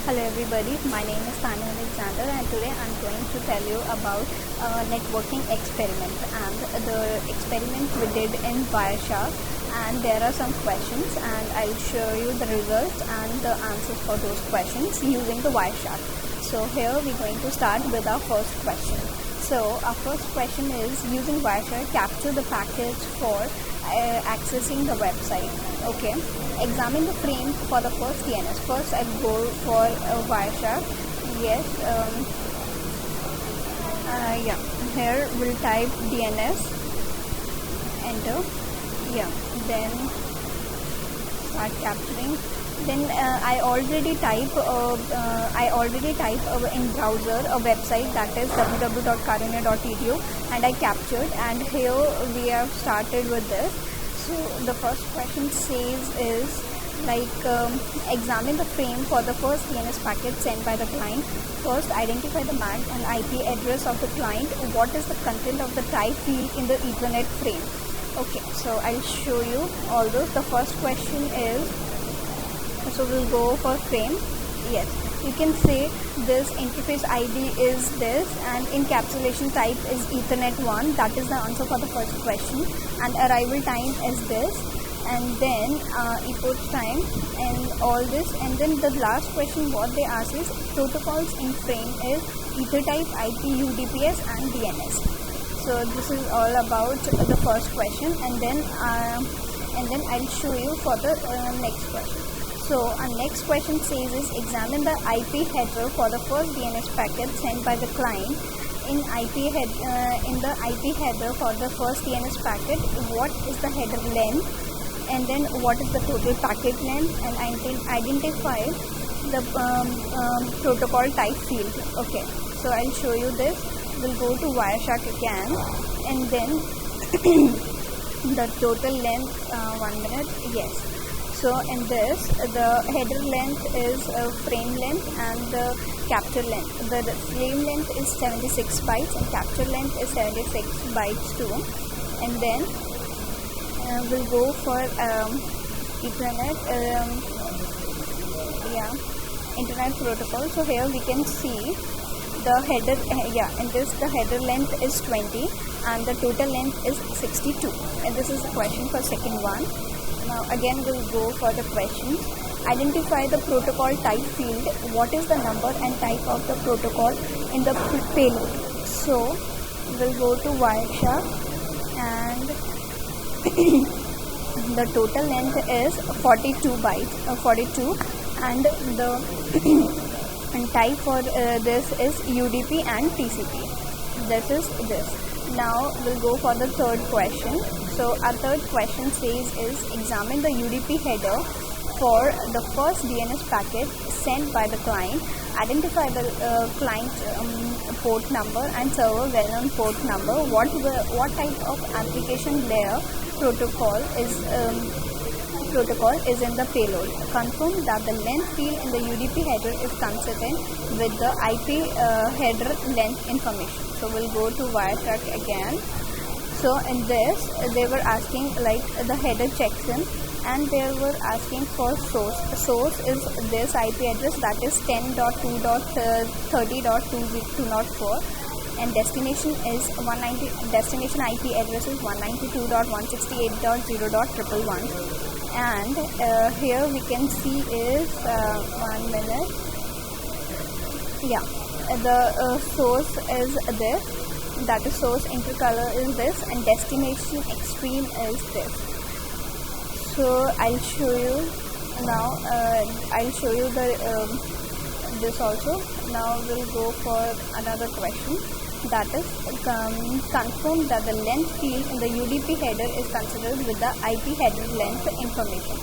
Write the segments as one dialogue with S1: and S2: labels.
S1: Hello everybody, my name is Tanya Alexander and today I'm going to tell you about networking experiment and the experiment we did in Wireshark, and there are some questions and I'll show you the results and the answers for those questions using the Wireshark. So here we're going to start with our first question. So our first question is, using Wireshark, capture the package for accessing the website. Okay, examine the frame for the first DNS. First I'll go for Wireshark. Yes, yeah, here we'll type DNS, enter. Yeah, then start capturing. Then I already type in browser a website, that is www.karunya.edu, and I captured, and here we have started with this. So the first question says is examine the frame for the first DNS packet sent by the client. First, identify the MAC and IP address of the client. What is the content of the type field in the Ethernet frame? Okay, so I'll show you all those. The first question is, so we'll go for frame. Yes, you can say this interface ID is this and encapsulation type is Ethernet 1. That is the answer for the first question. And arrival time is this, and then epoch time and all this. And then the last question what they ask is protocols in frame is Ethertype, IP, UDPS and DNS. So this is all about the first question, and then I'll show you for the next question. So our next question says is, examine the IP header for the first DNS packet sent by the client. In the IP header for the first DNS packet, what is the header length, and then what is the total packet length, and identify the protocol type field. Okay, so I'll show you this. We'll go to Wireshark again, and then the total length, 1 minute. Yes. So in this, the header length is frame length and the capture length. The frame length is 76 bytes and capture length is 76 bytes too. And then we'll go for Ethernet, Internet protocol. So here we can see the header, in this the header length is 20 and the total length is 62. And this is the question for second one. Now again we'll go for the questions. Identify the protocol type field. What is the number and type of the protocol in the payload? So we'll go to Wireshark, and the total length is 42 bytes, 42, and the and type for this is UDP and TCP. This is this. Now we'll go for the third question. So our third question says is, examine the UDP header for the first DNS packet sent by the client. Identify the client port number and server well-known port number. What type of application layer protocol is in the payload. Confirm that the length field in the UDP header is consistent with the IP header length information. So we'll go to Wireshark again. So in this, they were asking like the header checksum, and they were asking for source. Source is this IP address, that is 10.2.30.204, and destination is destination IP address is 192.168.0.111. And here we can see is 1 minute. Yeah, the source is this. That is source intercolor is this, and destination extreme is this. So I'll show you now. I'll show you the this also. Now we'll go for another question. That is confirm that the length field in the UDP header is considered with the IP header length information.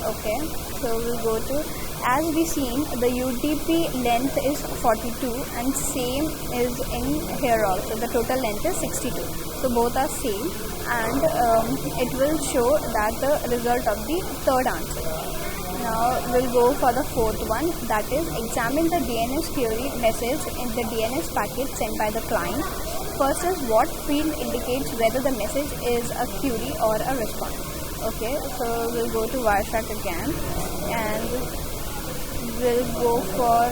S1: Okay, so we'll go to, as we seen, the UDP length is 42 and same is in here also. The total length is 62. So both are same, and it will show that the result of the third answer. Now we'll go for the fourth one, that is, examine the DNS query message in the DNS packet sent by the client. First is, what field indicates whether the message is a query or a response. Okay, so we'll go to Wireshark again, and we'll go for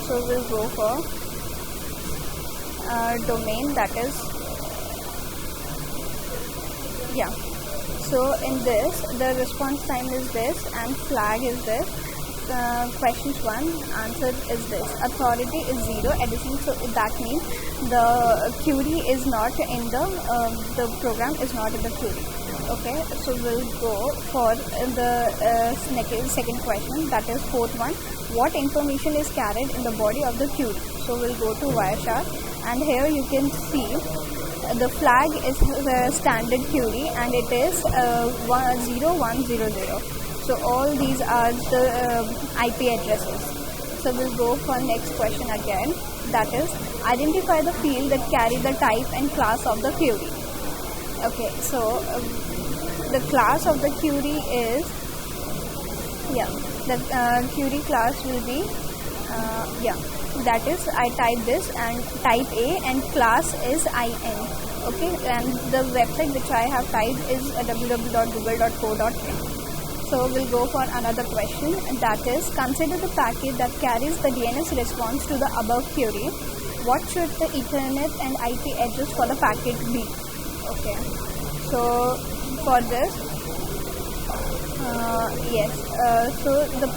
S1: so we'll go for domain, that is so in this the response time is this and flag is this. Questions 1, answer is this. Authority is 0, editing, so that means the query is not in the program is not in the query. Okay, so we'll go for the second question, that is fourth one. What information is carried in the body of the query? So we'll go to Wireshark, and here you can see the flag is the standard query and it is 0100. So all these are the IP addresses. So we'll go for next question again, that is identify the field that carry the type and class of the query. Okay, so the class of the query is the query class will be that is I type this and type A and class is IN. Okay, and the website which I have typed is www.google.co.in. So we'll go for another question, that is consider the packet that carries the DNS response to the above query. What should the Ethernet and IP address for the packet be? Okay, so for this so the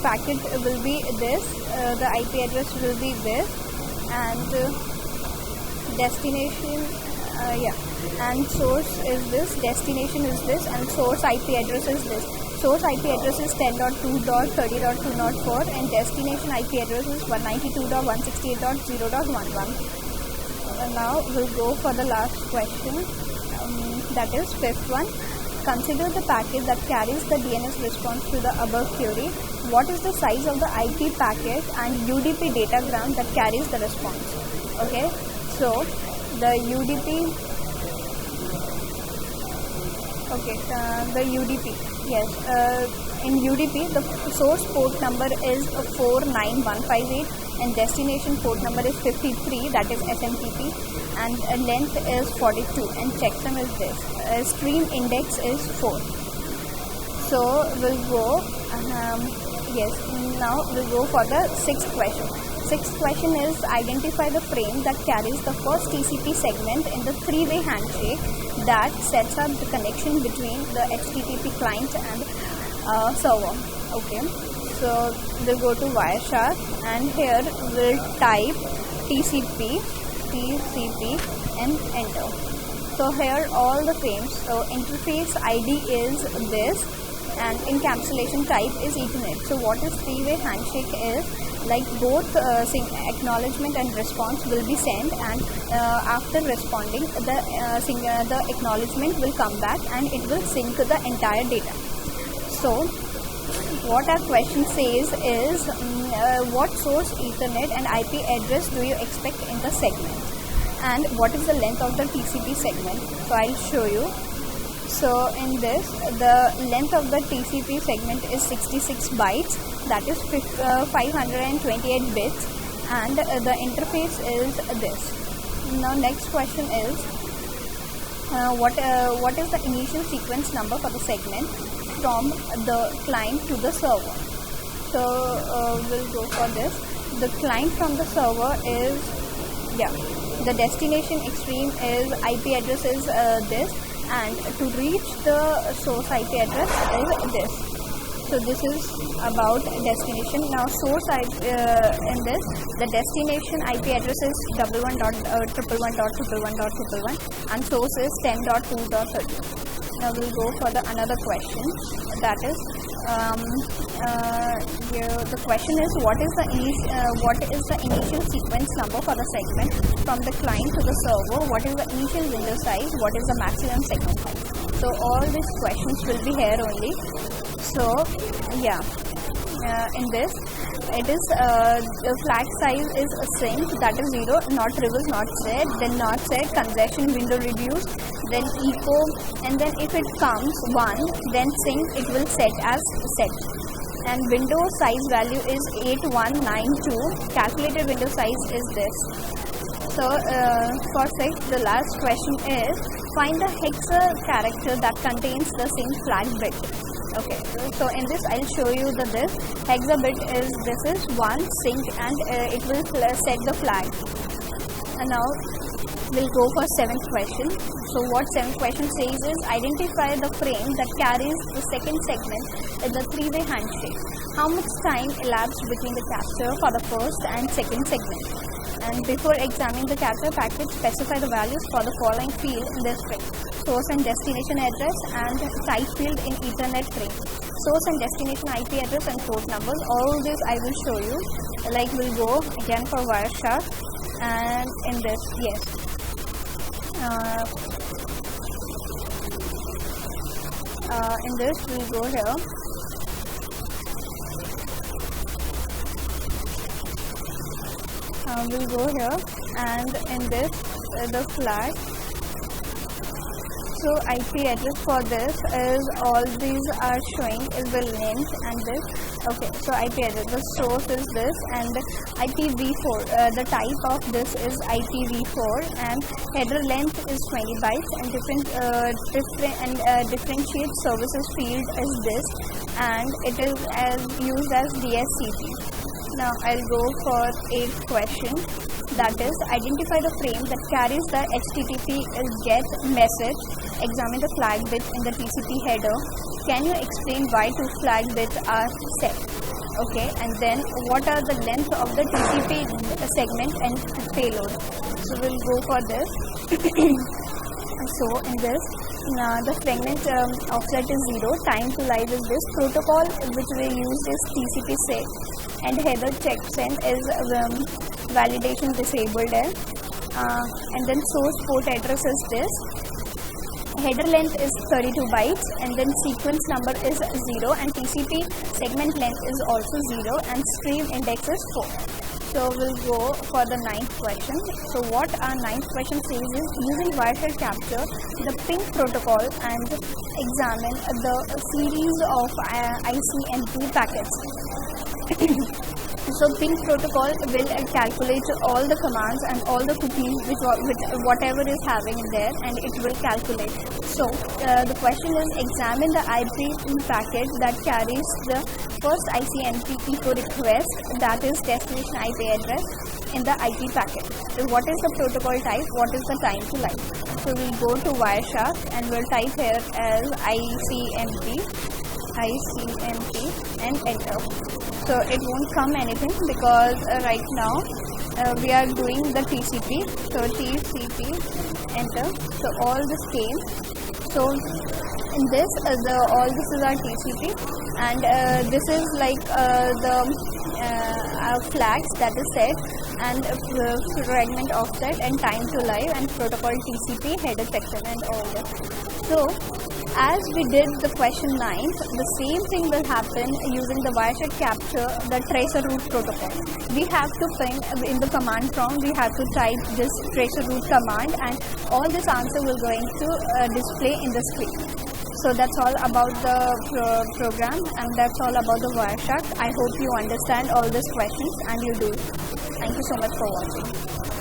S1: packet will be this, the IP address will be this, and destination and source is this, destination is this, and source IP address is this. Source IP address is 10.2.30.204 and destination IP address is 192.168.0.11. Now we'll go for the last question, that is fifth one. Consider the packet that carries the DNS response to the above query. What is the size of the IP packet and UDP datagram that carries the response? Okay, so the UDP, in UDP the source port number is 49158 and destination port number is 53, that is SMTP, and length is 42 and checksum is this. Stream index is 4. So we'll go now we'll go for the sixth question. Sixth question is identify the frame that carries the first TCP segment in the three-way handshake that sets up the connection between the HTTP client and server. Okay, so we'll go to Wireshark and here we'll type TCP and enter. So here all the frames, so interface ID is this and encapsulation type is Ethernet. So what is three-way handshake is, like both acknowledgement and response will be sent, and after responding the acknowledgement will come back and it will sync the entire data. So what our question says is what source Ethernet and IP address do you expect in the segment, and what is the length of the TCP segment? So I'll show you. So in this, the length of the TCP segment is 66 bytes, that is 528 bits, and the interface is this. Now next question is what is the initial sequence number for the segment from the client to the server? So we'll go for this. The client from the server is the destination extreme is IP address is this, and to reach the source IP address is this. So this is about destination. Now source in this, the destination IP address is 11.111.111.111 and source is 10.2.30. Now we'll go for the another question, that is the question is what is the initial sequence number for the segment from the client to the server, what is the initial window size, what is the maximum segment size. So all these questions will be here only. So in this it is the flag size is a sync, that is 0, not reverse, not set, then not set, congestion window reduced, then echo, and then if it comes 1, then sync it will set as set. And window size value is 8192, calculated window size is this. So for 6, the last question is, find the hexa character that contains the same flag bit. Okay, so in this I'll show you this hexa bit this is 1 sync, and it will set the flag. And now we'll go for 7th question. So what 7th question says is, identify the frame that carries the second segment in the 3-way handshake. How much time elapsed between the capture for the first and second segment? And before examining the capture packet, specify the values for the following field in this frame: source and destination address and type field in Ethernet frame. Source and destination IP address and port numbers. All this I will show you. Like, we'll go again for Wireshark, and in this, yes. In this we'll go here. We'll go here, and in this the flag. So IP address for this is, all these are showing is the length, and this. Okay, so IP address, the source is this, and IPv4. The type of this is IPv4, and header length is 20 bytes, and differentiate services field is this, and it is used as DSCP. Now I'll go for 8th question, that is, identify the frame that carries the HTTP GET message. Examine the flag bit in the TCP header. Can you explain why 2 flag bits are set? Okay, and then what are the length of the TCP segment and payload? So we'll go for this. So in this, the fragment offset is 0, time to live is this, protocol which we use is TCP SEC, and header checksum is validation disabled there, and then source port address is this, header length is 32 bytes, and then sequence number is 0, and TCP segment length is also 0, and stream index is 4. So we'll go for the 9th question. So what our 9th question says is, using Wireshark capture the ping protocol and examine the series of ICMP packets. So ping protocol will calculate all the commands and all the cookies which whatever is having there, and it will calculate. So the question is, examine the IP packet that carries the first ICMP echo request, that is destination IP address, in the IP packet. So what is the protocol type? What is the time to live? So we'll go to Wireshark, and we'll type here as ICMP, and enter. So it won't come anything, because right now we are doing the TCP. So TCP, enter. So all this came. So in this, all this is our TCP, and this is like the flags that is set, and fragment offset, and time to live, and protocol TCP, header checksum, and all this. So as we did the question 9, the same thing will happen using the Wireshark capture, the tracer route protocol. We have to ping in the command prompt, we have to type this tracer route command, and all this answer will going to display in the screen. So that's all about the program, and that's all about the Wireshark. I hope you understand all these questions, and you do. Thank you so much for watching.